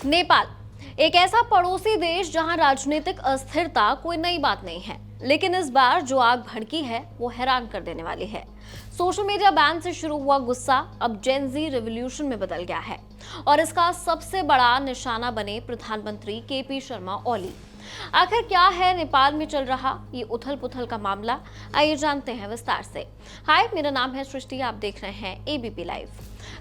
नेपाल एक ऐसा पड़ोसी देश जहां राजनीतिक अस्थिरता कोई नई बात नहीं है, लेकिन इस बार जो आग भड़की है वो हैरान कर देने वाली है। सोशल मीडिया बैन से शुरू हुआ गुस्सा अब जेन ज़ी रिवॉल्यूशन में बदल गया है और इसका सबसे बड़ा निशाना बने प्रधानमंत्री केपी शर्मा ओली। आखिर क्या है नेपाल में चल रहा ये उथल पुथल का मामला, आइए जानते हैं विस्तार से। हाय, मेरा नाम है सृष्टि, आप देख रहे हैं एबीपी लाइव।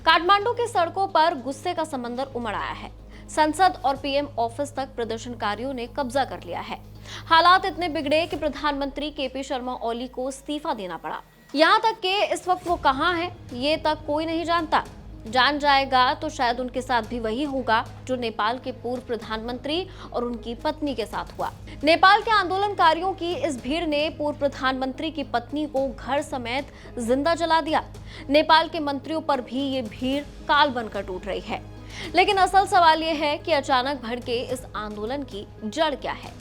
काठमांडू की सड़कों पर गुस्से का समंदर उमड़ आया है। संसद और पीएम ऑफिस तक प्रदर्शनकारियों ने कब्जा कर लिया है। हालात इतने बिगड़े कि प्रधानमंत्री केपी शर्मा ओली को इस्तीफा देना पड़ा। यहाँ तक कि इस वक्त वो कहाँ हैं, ये तक कोई नहीं जानता। जान जाएगा तो शायद उनके साथ भी वही होगा जो नेपाल के पूर्व प्रधानमंत्री और उनकी पत्नी के साथ हुआ। नेपाल के आंदोलनकारियों की इस भीड़ ने पूर्व प्रधानमंत्री की पत्नी को घर समेत जिंदा जला दिया। नेपाल के मंत्रियों पर भी ये भीड़ काल बनकर टूट रही है। लेकिन असल सवाल ये है कि अचानक भड़के इस आंदोलन की जड़ क्या है।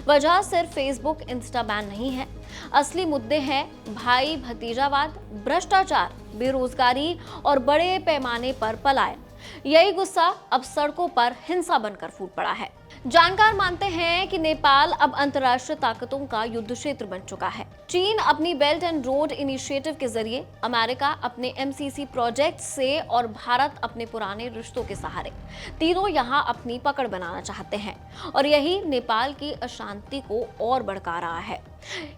वजह सिर्फ फेसबुक, इंस्टा बैन नहीं है। असली मुद्दे हैं भाई भतीजावाद, भ्रष्टाचार, बेरोजगारी और बड़े पैमाने पर पलायन। यही गुस्सा अब सड़कों पर हिंसा बनकर फूट पड़ा है। जानकार मानते हैं कि नेपाल अब अंतर्राष्ट्रीय ताकतों का युद्ध क्षेत्र बन चुका है। चीन अपनी बेल्ट एंड रोड इनिशिएटिव के जरिए, अमेरिका अपने एमसीसी प्रोजेक्ट से और भारत अपने पुराने रिश्तों के सहारे, तीनों यहां अपनी पकड़ बनाना चाहते हैं और यही नेपाल की अशांति को और भड़का रहा है।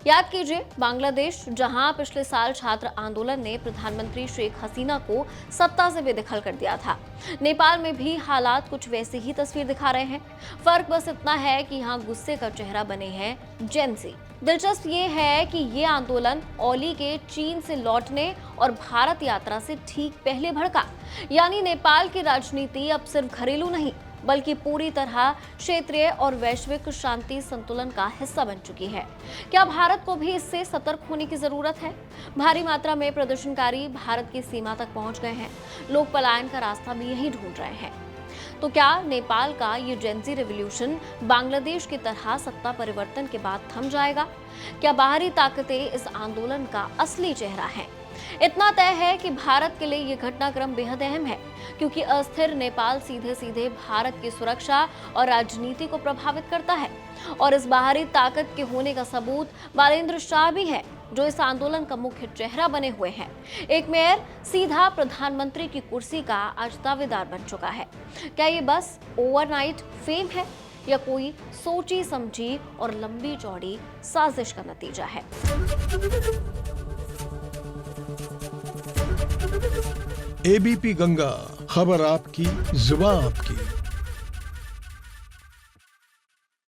याद कीजिए, बांग्लादेश जहां पिछले साल छात्र आंदोलन ने प्रधानमंत्री शेख हसीना को सत्ता से बेदखल कर दिया था, नेपाल में भी हालात कुछ वैसे ही तस्वीर दिखा रहे हैं। फर्क बस इतना है कि यहाँ गुस्से का चेहरा बने हैं जेन ज़ी। दिलचस्प ये है कि ये आंदोलन ओली के चीन से लौटने और भारत यात्रा से ठीक पहले भड़का। यानी नेपाल की राजनीति अब सिर्फ घरेलू नहीं बल्कि पूरी तरह क्षेत्रीय और वैश्विक शांति संतुलन का हिस्सा बन चुकी है। क्या भारत को भी इससे सतर्क होने की जरूरत है? भारी मात्रा में प्रदर्शनकारी भारत की सीमा तक पहुंच गए हैं। लोग पलायन का रास्ता भी यहीं ढूंढ रहे हैं। तो क्या नेपाल का ये जेन ज़ी रिवॉल्यूशन बांग्लादेश की तरह सत्ता परिवर्तन के बाद थम जाएगा? क्या बाहरी ताकतें इस आंदोलन का असली चेहरा हैं? इतना तय है कि भारत के लिए ये घटनाक्रम बेहद अहम है, क्योंकि अस्थिर नेपाल सीधे सीधे भारत की सुरक्षा और राजनीति को प्रभावित करता है। और इस बाहरी ताकत के होने का सबूत बालेंद्र शाह भी है, जो इस आंदोलन का मुख्य चेहरा बने हुए हैं। एक मेयर सीधा प्रधानमंत्री की कुर्सी का आज दावेदार बन चुका है। क्या ये बस ओवरनाइट फेम है या कोई सोची समझी और लंबी चौड़ी साजिश का नतीजा है? एबीपी गंगा, खबर आपकी, जुबान आपकी।